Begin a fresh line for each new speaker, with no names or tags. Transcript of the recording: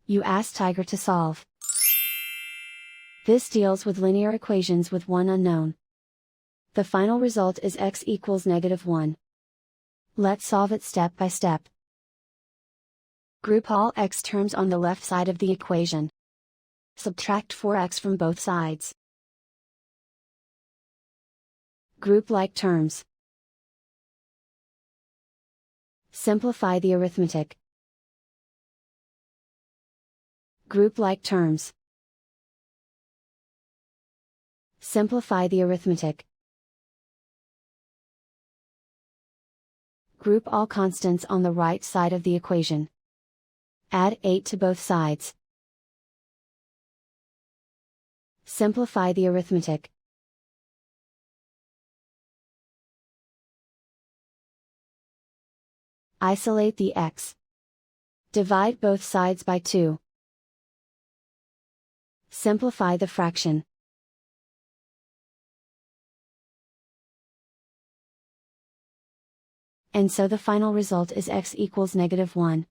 You ask Tiger to solve. This deals with linear equations with one unknown. The final result is x equals -1. Let's solve it step by step. Group all x terms on the left side of the equation. Subtract 4x from both sides. Group like terms. Simplify the arithmetic. Group like terms. Simplify the arithmetic. Group all constants on the right side of the equation. Add 8 to both sides. Simplify the arithmetic. Isolate the x. Divide both sides by 2. Simplify the fraction. And so the final result is x equals -1.